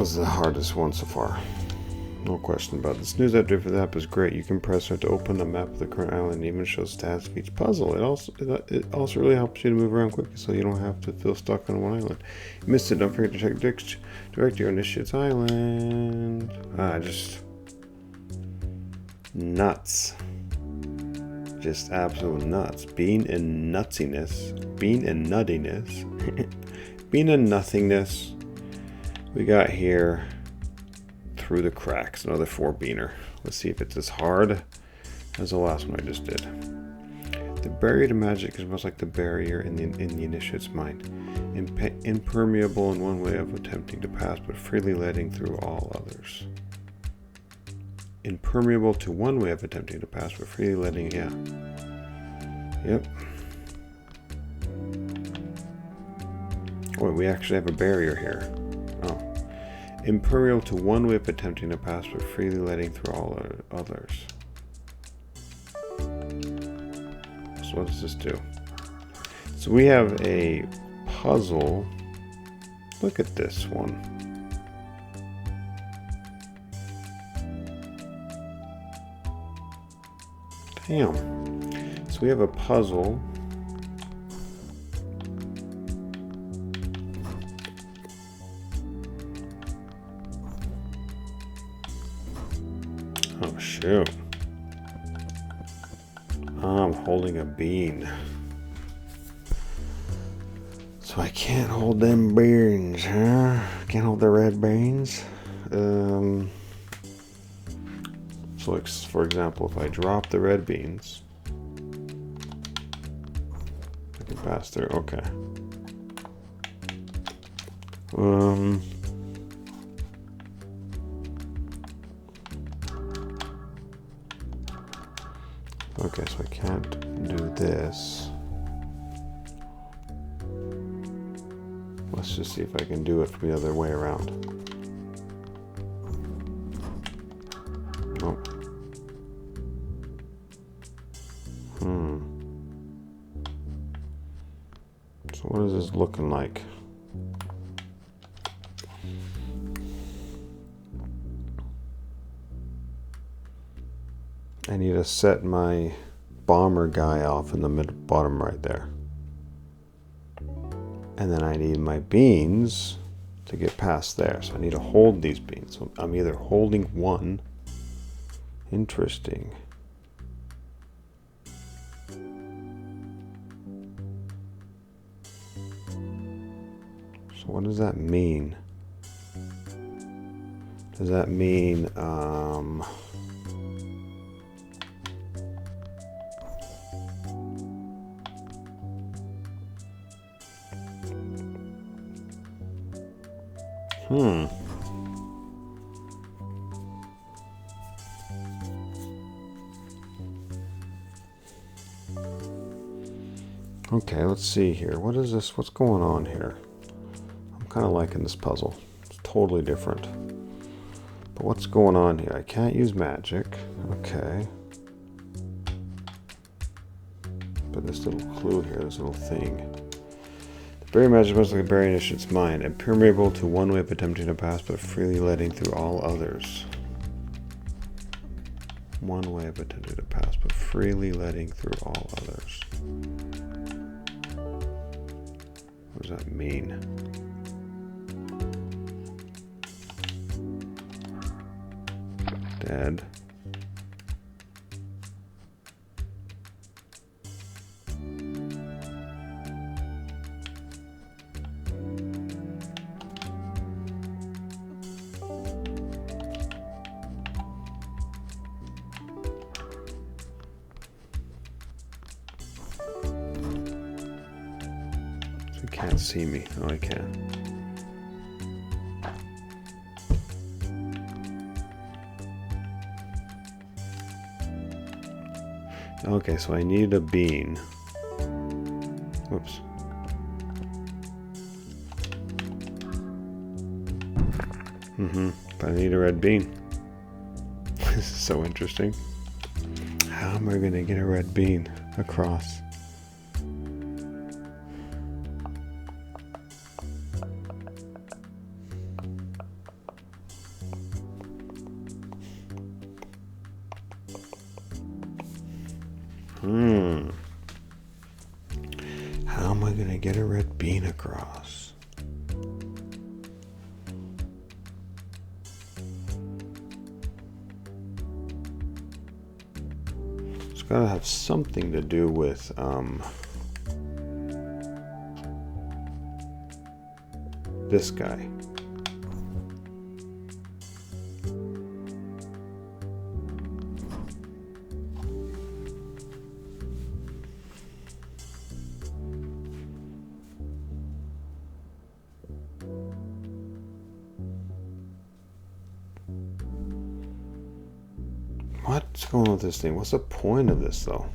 was the hardest one so far. No question about it. This news update for the app is great. You can press it to open a map of the current island and even show stats of each puzzle. It also really helps you to move around quickly so you don't have to feel stuck on one island. You missed it. Don't forget to check direct your initiate's island. Just nuts. Just absolute nuts. Being and nuttiness. Being and nuttiness. Being and nothingness. We got here through the cracks. Another 4-beaner. Let's see if it's as hard as the last one I just did. The barrier to magic is much like the barrier in the initiate's mind. Impermeable in one way of attempting to pass, but freely letting through all others. Impermeable to one way of attempting to pass, but freely letting, yeah. Yep. Oh, we actually have a barrier here. Oh. Impermeable to one way of attempting to pass, but freely letting through all others. So what does this do? So we have a puzzle. Look at this one. Damn. So we have a puzzle. Oh shoot. I'm holding a bean. So I can't hold them beans, huh? Can't hold the red beans. So like, for example, if I drop the red beans, I can pass through. Okay. Okay, so I can't do this. Let's just see if I can do it from the other way around. Nope. So what is this looking like? I need to set my bomber guy off in the bottom right there. And then I need my beans to get past there. So I need to hold these beans. So I'm either holding one. Interesting. So what does that mean? Does that mean Okay, let's see here. What is this? What's going on here? I'm kind of liking this puzzle. It's totally different. But what's going on here? I can't use magic. Okay. But this little clue here, this little thing. The barrier magic must like a barrier in its mind. Impermeable to one way of attempting to pass, but freely letting through all others. One way of attempting to pass, but freely letting through all others. What does that mean? Dead. Can't see me. Oh, I can. Okay, so I need a bean. Whoops. But I need a red bean. This is so interesting. How am I going to get a red bean across? How am I going to get a red bean across? It's got to have something to do with this guy. What's going on with this thing? What's the point of this, though?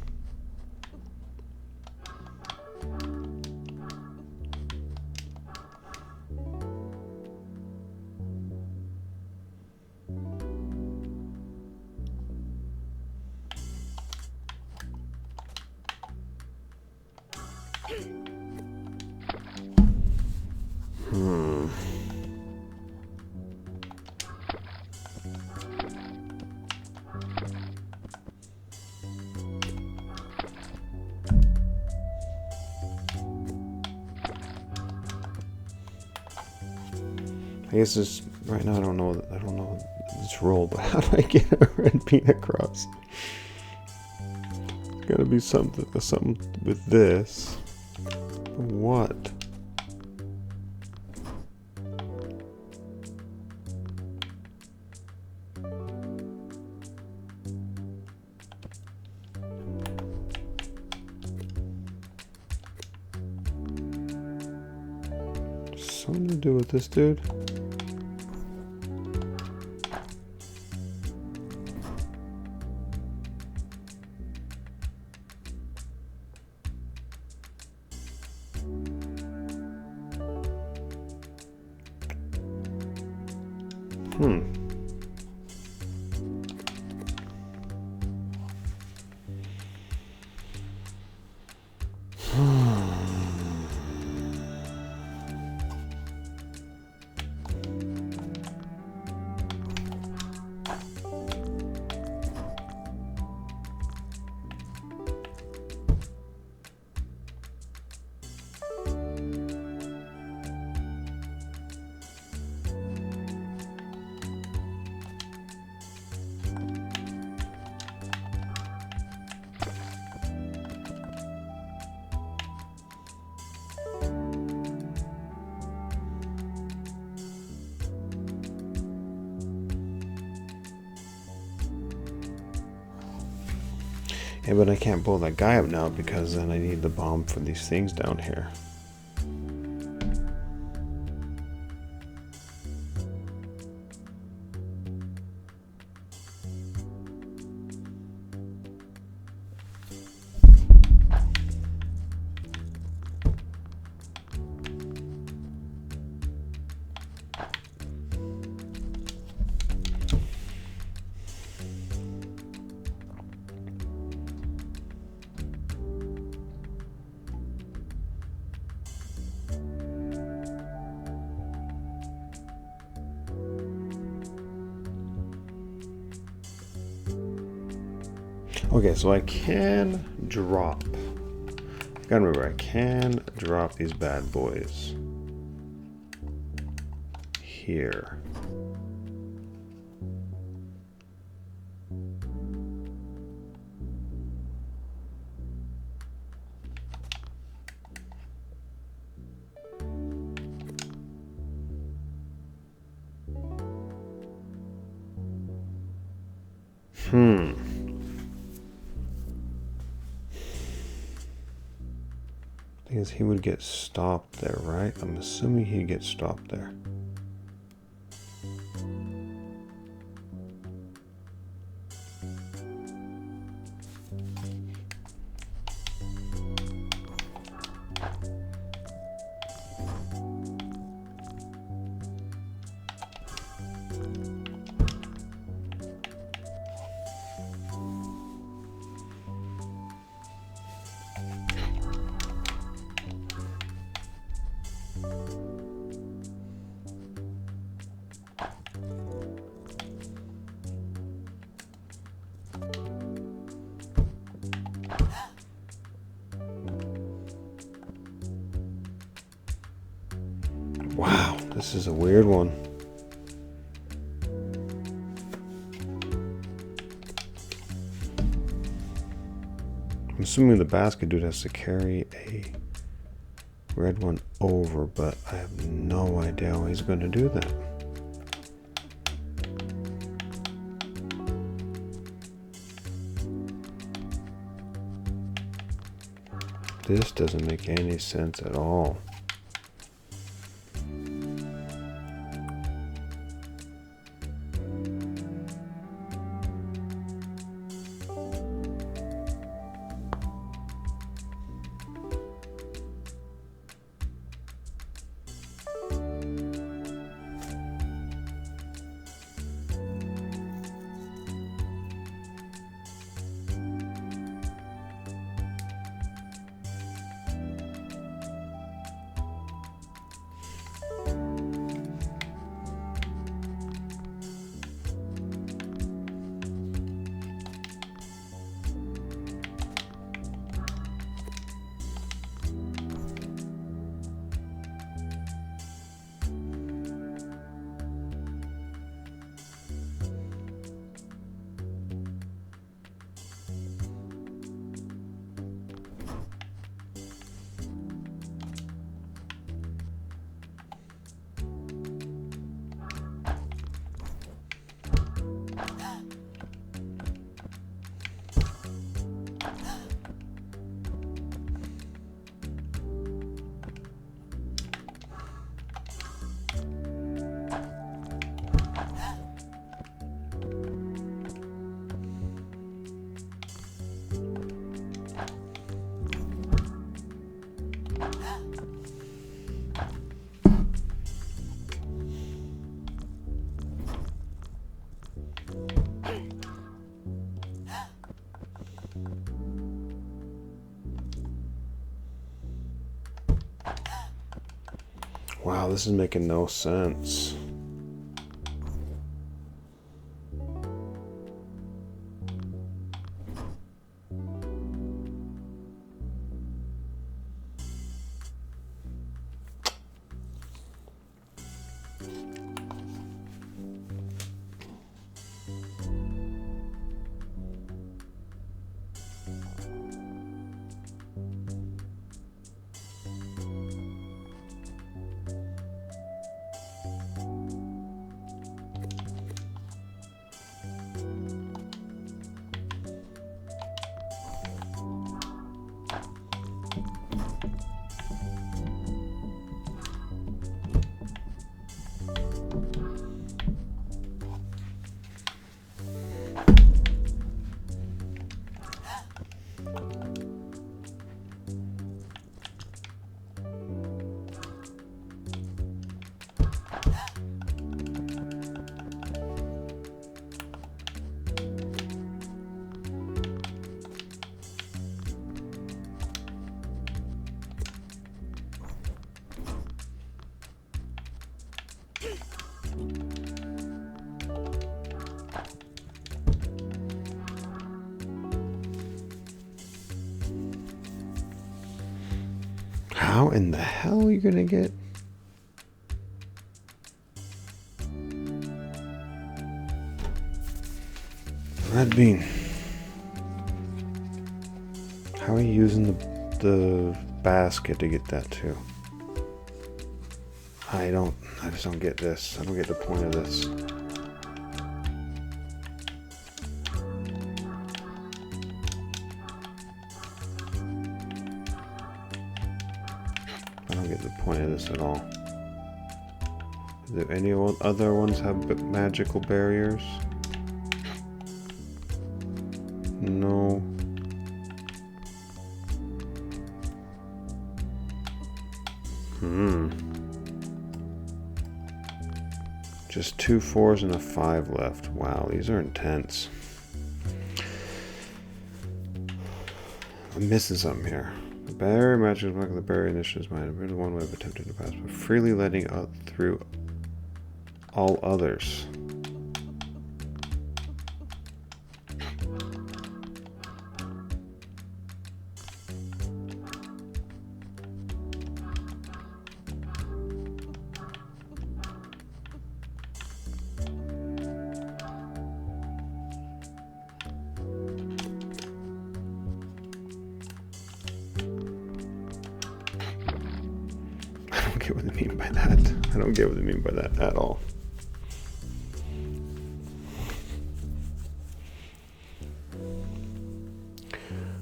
I guess this right now I don't know this roll, but how do I get a red bean across? It's gotta be something with this. What? Something to do with this dude? Yeah, but I can't blow that guy up now because then I need the bomb for these things down here. Okay, so I can drop. I gotta remember, I can drop these bad boys here. Thing is, he would get stopped there, right? I'm assuming he'd get stopped there. Wow, this is a weird one. I'm assuming the basket dude has to carry a red one over, but I have no idea how he's going to do that. This doesn't make any sense at all. Wow, this is making no sense. How in the hell are you gonna get? Red bean. How are you using the basket to get that too? I just don't get this. I don't get the point of this. I don't get the point of this at all. Do any other ones have magical barriers? No. Just 2 4s and a 5 left. Wow, these are intense. I'm missing something here. The barrier matches like the barrier initiatives might have been one way of attempting to pass, but freely letting through all others. I don't get what they mean by that. I don't get what they mean by that at all.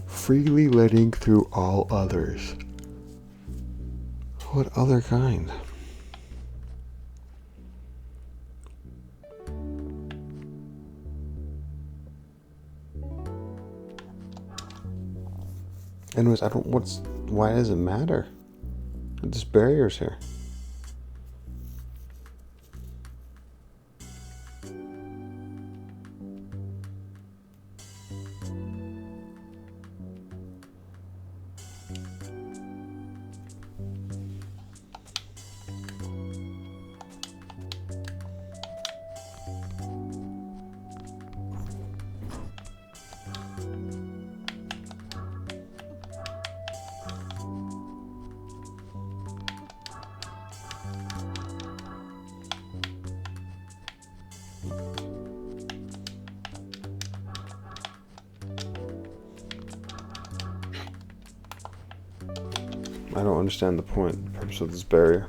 Freely letting through all others. What other kind? Anyways, why does it matter? This barrier's here. I don't understand the purpose of this barrier.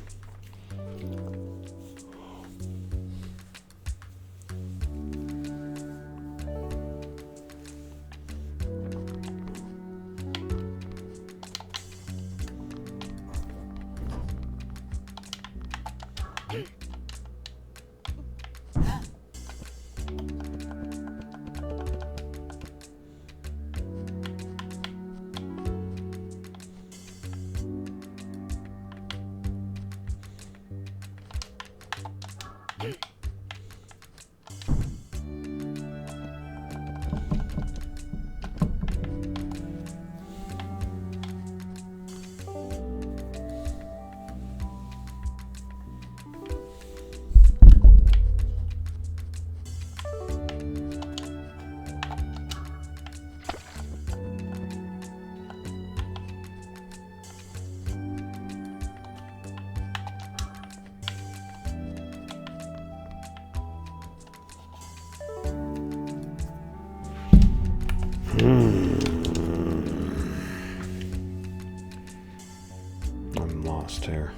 I'm lost here.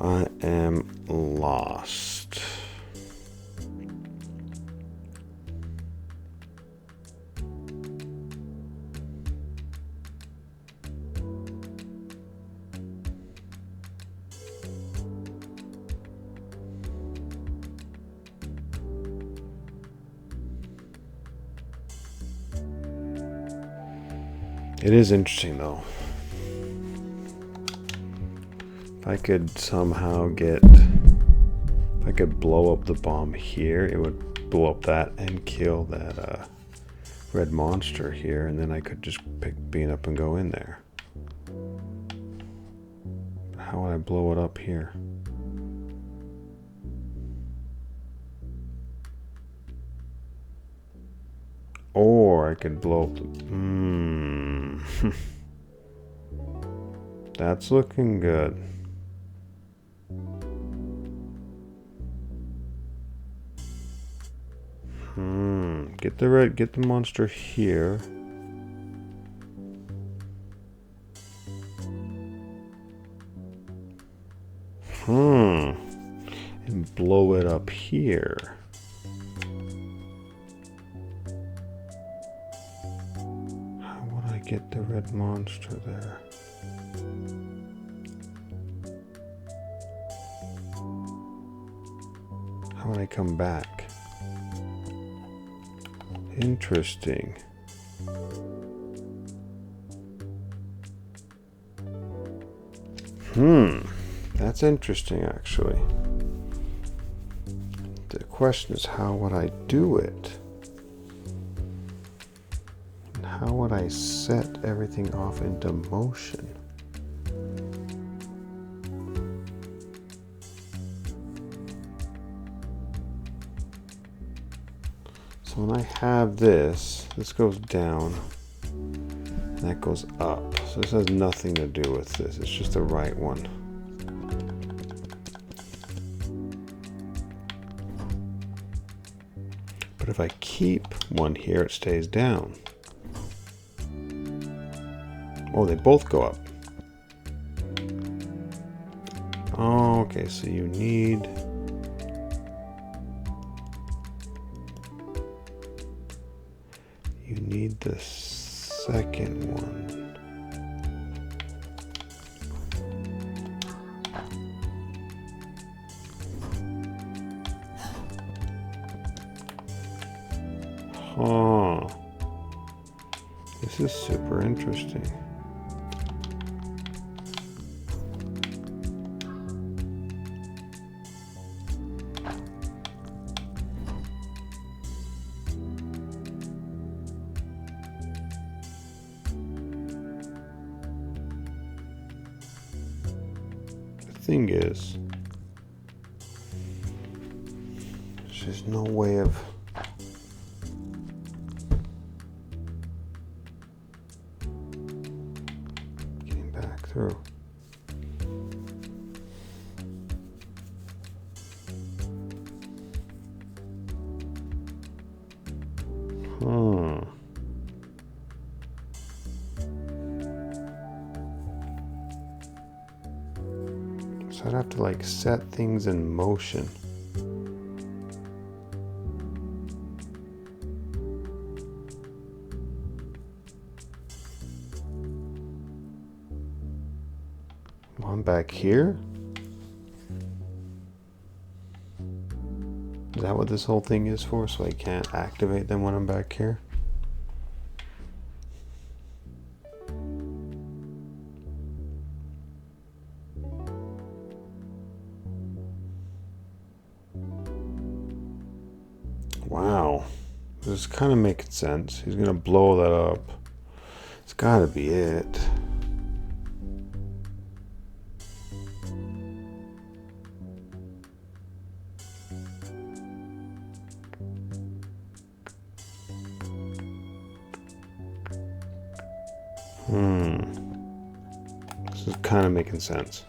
I am lost. It is interesting though. If I could somehow if I could blow up the bomb here, it would blow up that and kill that red monster here, and then I could just pick Bean up and go in there. How would I blow it up here? Or I could blow up the... That's looking good. Get the monster here. And blow it up here. How would I get the red monster there? How would I come back? Interesting. That's interesting, actually. The question is, how would I do it? And how would I set everything off into motion? So when I have this goes down, and that goes up. So this has nothing to do with this. It's just the right one. But if I keep one here, it stays down. Oh, they both go up. Oh, okay, so you need... You need the second one. Huh. This is super interesting. Thing is, there's just no way of getting back through. Huh. So I'd have to like set things in motion. One back here? Is that what this whole thing is for? So I can't activate them when I'm back here? Wow, this is kind of making sense. He's gonna blow that up. It's gotta be it. This is kind of making sense.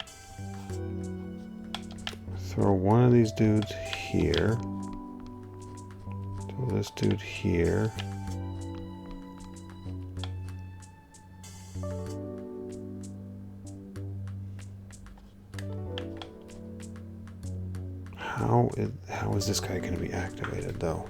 Throw one of these dudes here. Throw this dude here. How is this guy going to be activated though?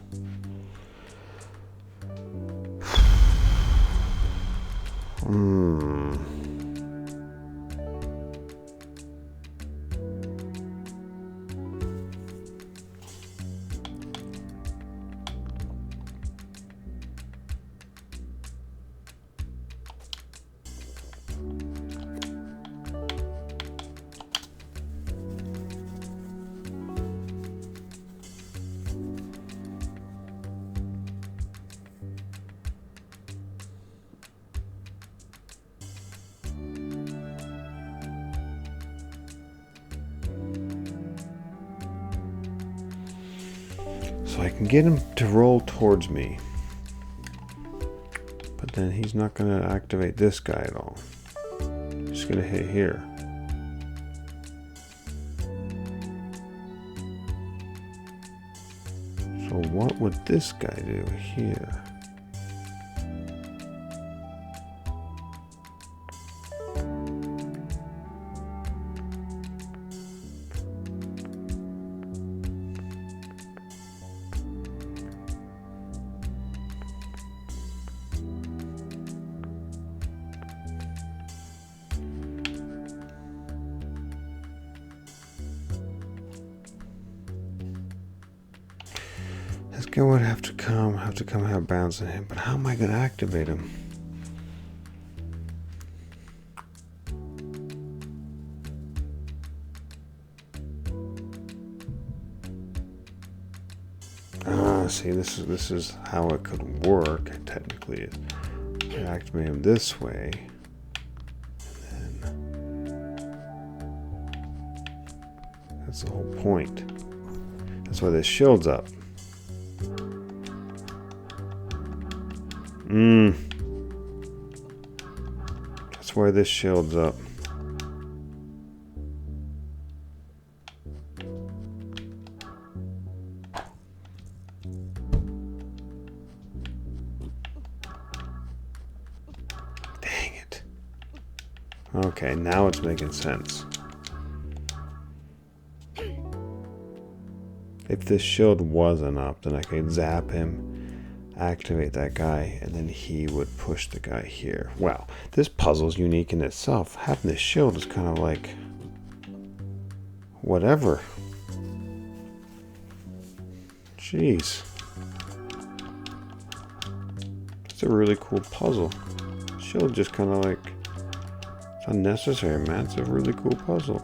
So I can get him to roll towards me. But then he's not going to activate this guy at all. He's going to hit here. So what would this guy do here? This guy would have to come have bounce on him, but how am I going to activate him? See, this is how it could work. Technically, I activate him this way, and then that's the whole point. That's why this shield's up. That's why this shield's up. Okay, now it's making sense. If this shield wasn't up, then I could zap him, activate that guy, and then he would push the guy here. Wow, this puzzle's unique in itself. Having this shield is kind of like... whatever. Jeez. It's a really cool puzzle. Shield just kind of like... it's unnecessary, man. It's a really cool puzzle.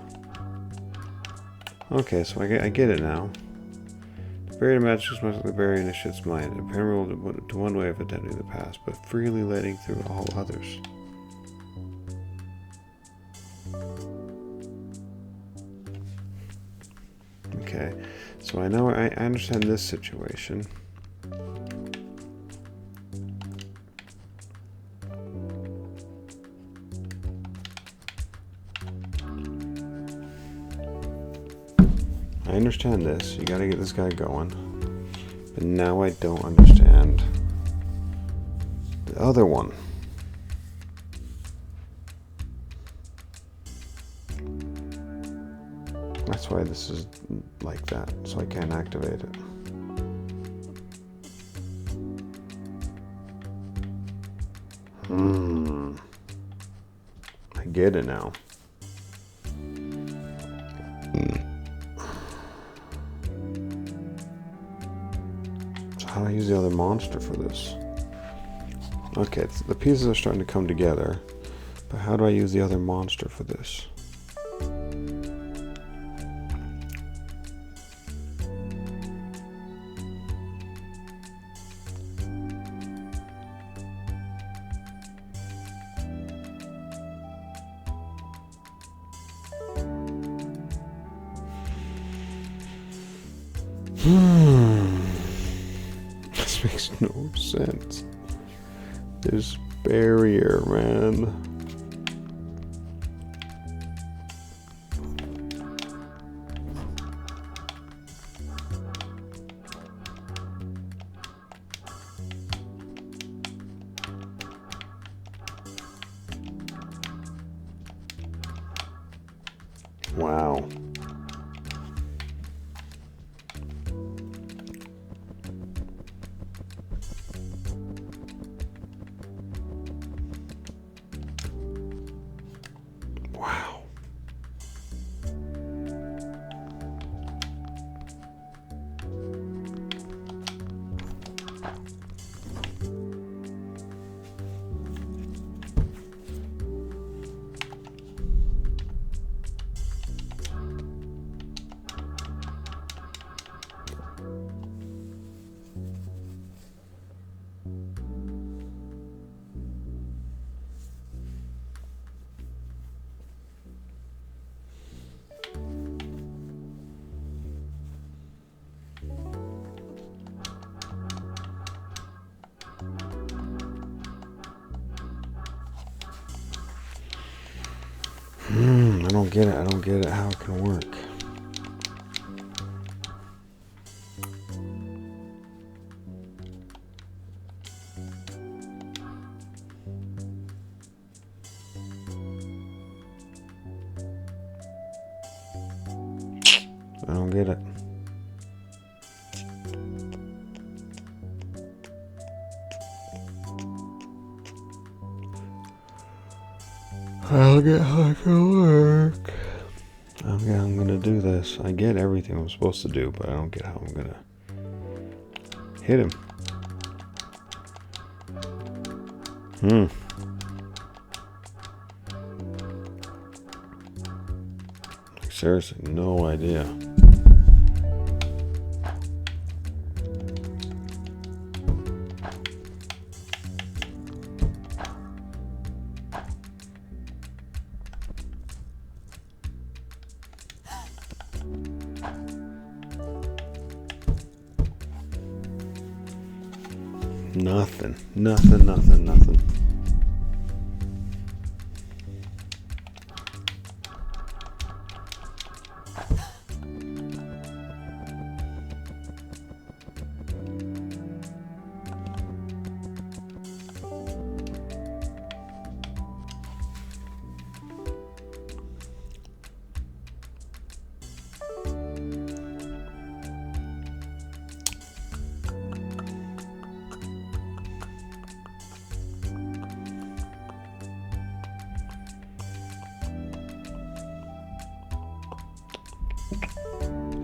Okay, so I get it now. Buried magic must be buried in a shit's mind. Apparently to one way of identity of the past, but freely letting through all others. Okay, so I know I understand this situation. I understand this. You gotta get this guy going. But now I don't understand the other one. That's why this is like that, so I can't activate it. I get it now. So how do I use the other monster for this? Okay, the pieces are starting to come together, but how do I use the other monster for this? This makes no sense. This barrier, man. Wow. Wow. I don't get it. I don't get it how it can work. I don't get it. I don't get how it can work. I'm gonna do this. I get everything I'm supposed to do, but I don't get how I'm gonna hit him. Like, seriously, no idea. Nothing.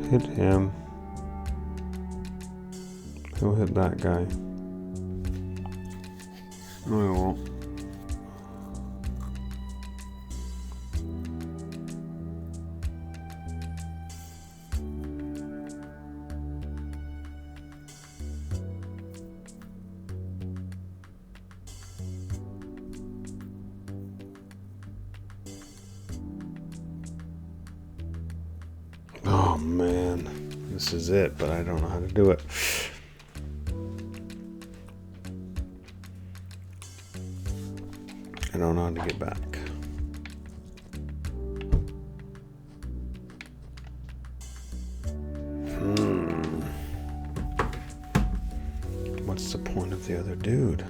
Hit him. He'll hit that guy. No, he won't. Oh man, this is it, but I don't know how to do it. I don't know how to get back. What's the point of the other dude?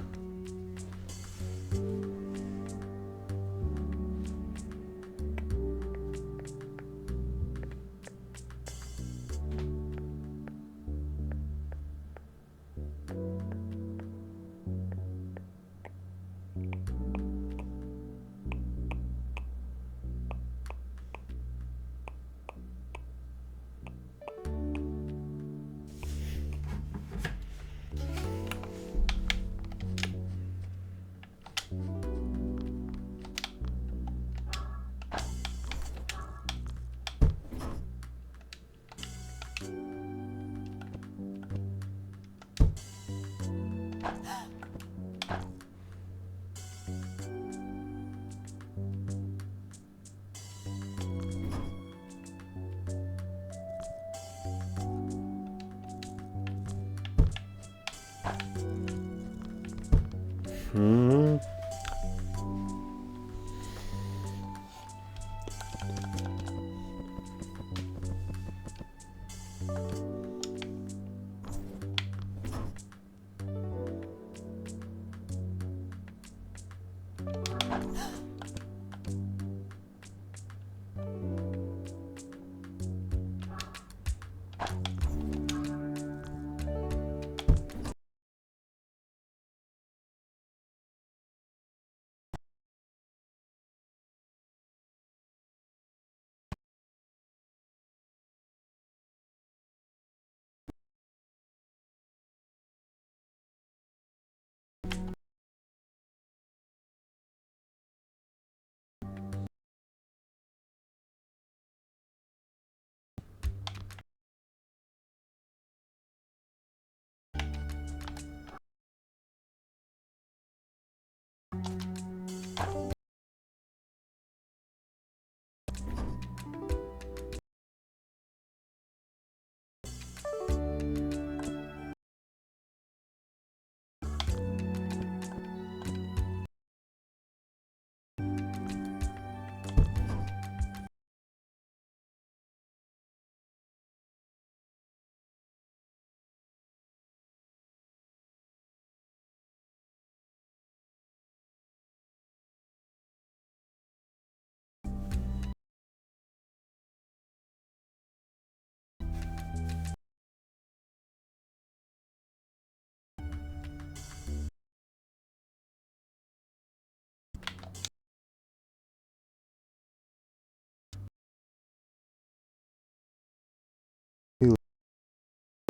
Hmm.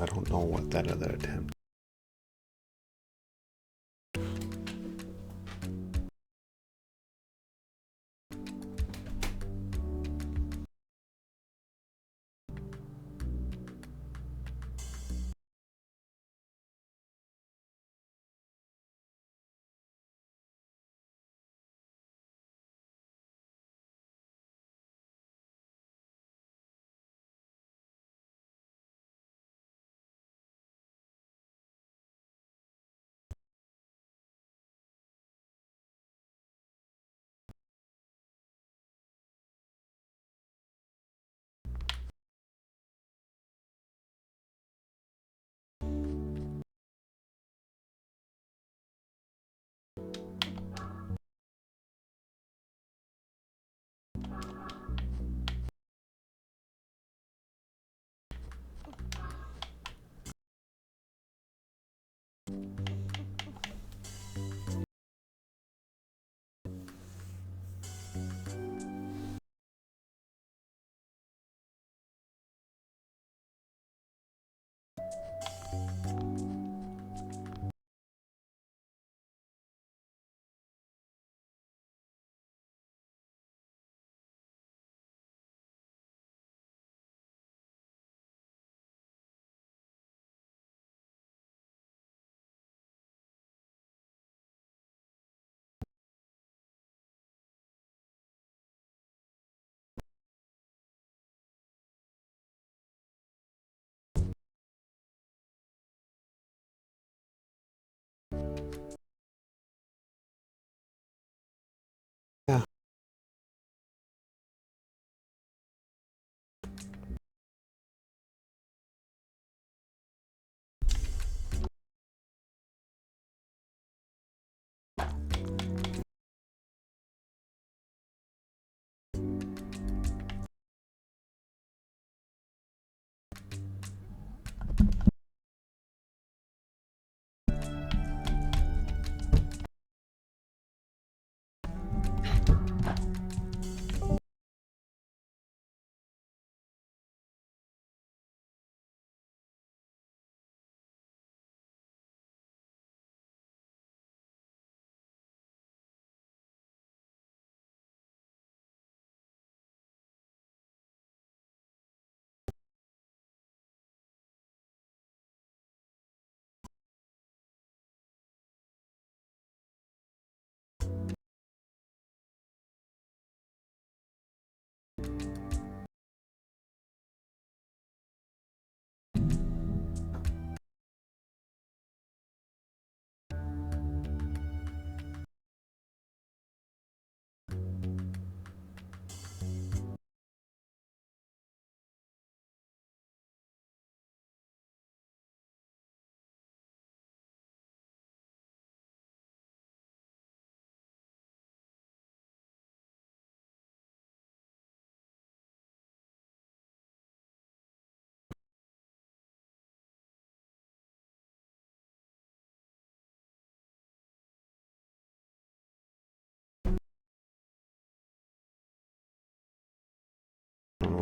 I don't know what that other attempt.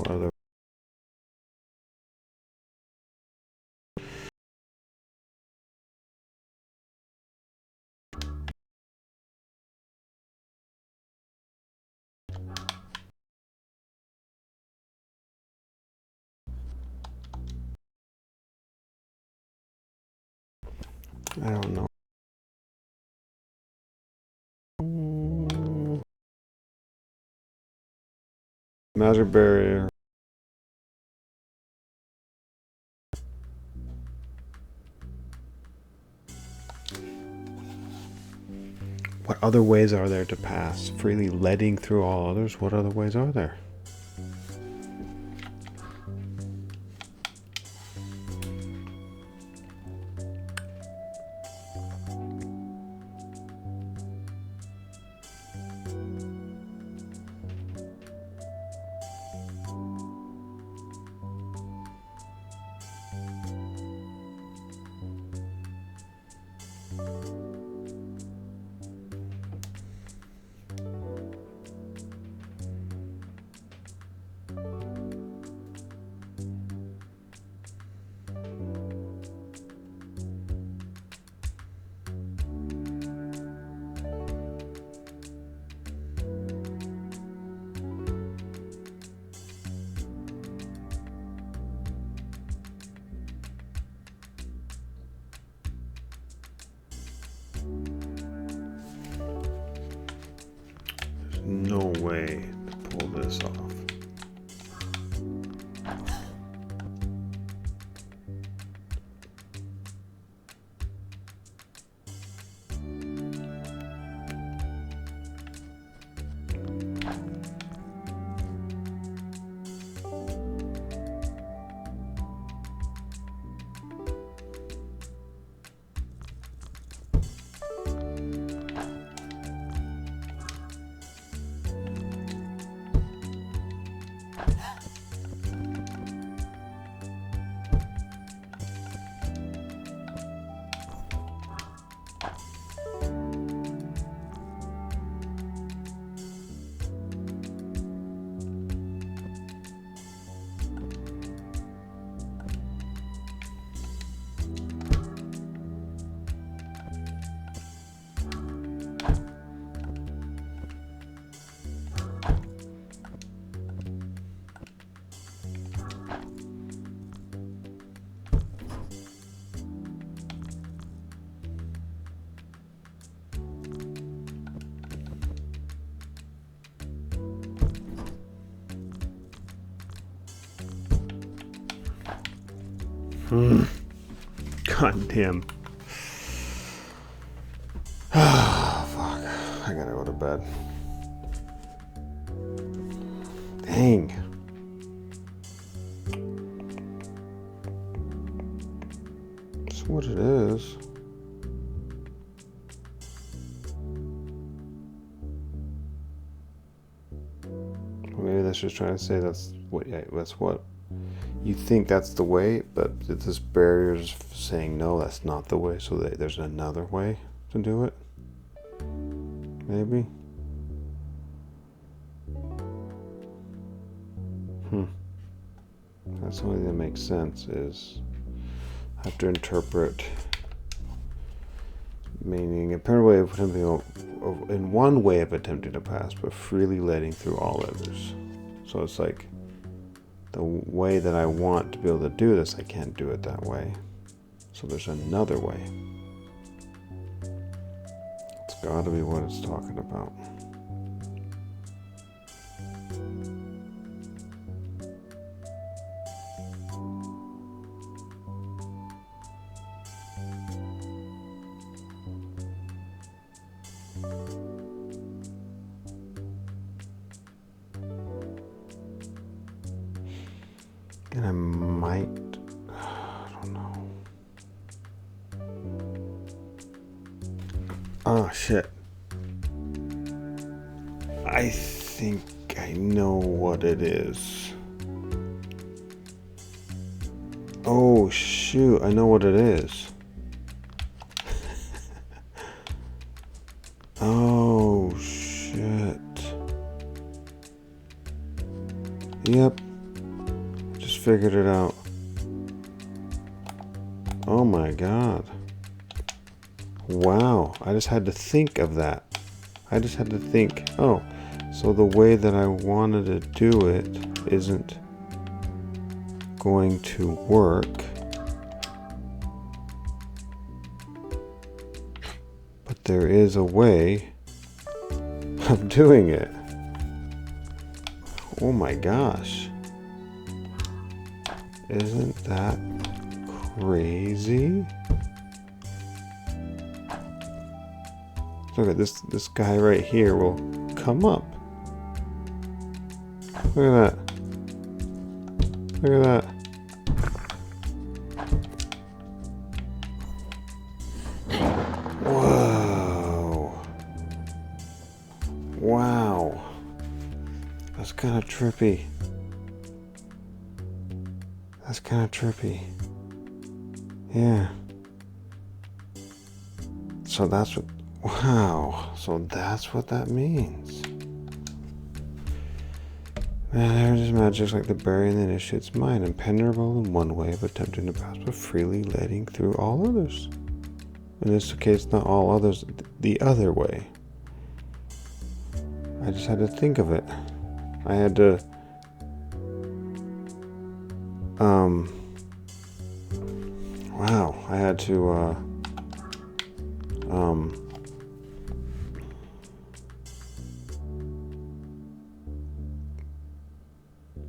Other I don't know. Magic barrier. What other ways are there to pass? Freely letting through all others? What other ways are there? No way to pull this off. God damn. Oh, fuck. I gotta go to bed. Dang. That's what it is. Maybe that's just trying to say that's what. Yeah, that's what you think that's the way, but this barrier is saying no, that's not the way. So there's another way to do it. Maybe. That's the only thing that makes sense is I have to interpret meaning apparently of attempting in one way of attempting to pass, but freely letting through all others. So it's like the way that I want to be able to do this, I can't do it that way. So there's another way. It's got to be what it's talking about. And I might, I don't know. Oh, shit. I think I know what it is. Oh, shoot, I know what it is. Oh, shit. Yep. Just figured it out. Oh my god. Wow. I just had to think of that. I just had to think, oh, so the way that I wanted to do it isn't going to work. But there is a way of doing it. Oh my gosh. Isn't that crazy? Look at this guy right here will come up. Look at that. Look at that. Whoa. Wow. That's kind of trippy. That's kind of trippy. Yeah. So that's what... Wow. So that's what that means. Man, there's magic like the burying the initiate its mind, impenetrable in one way, but attempting to pass, but freely letting through all others. In this case, not all others, the other way. I just had to think of it. I had to... Wow, I had to,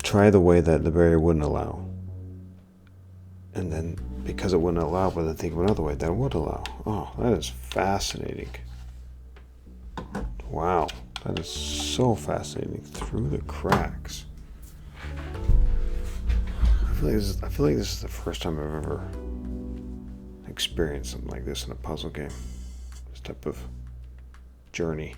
try the way that the barrier wouldn't allow. And then, because it wouldn't allow, but then think of another way that would allow. Oh, that is fascinating. Wow, that is so fascinating. Through the cracks. I feel like this is the first time I've ever experienced something like this in a puzzle game. This type of journey.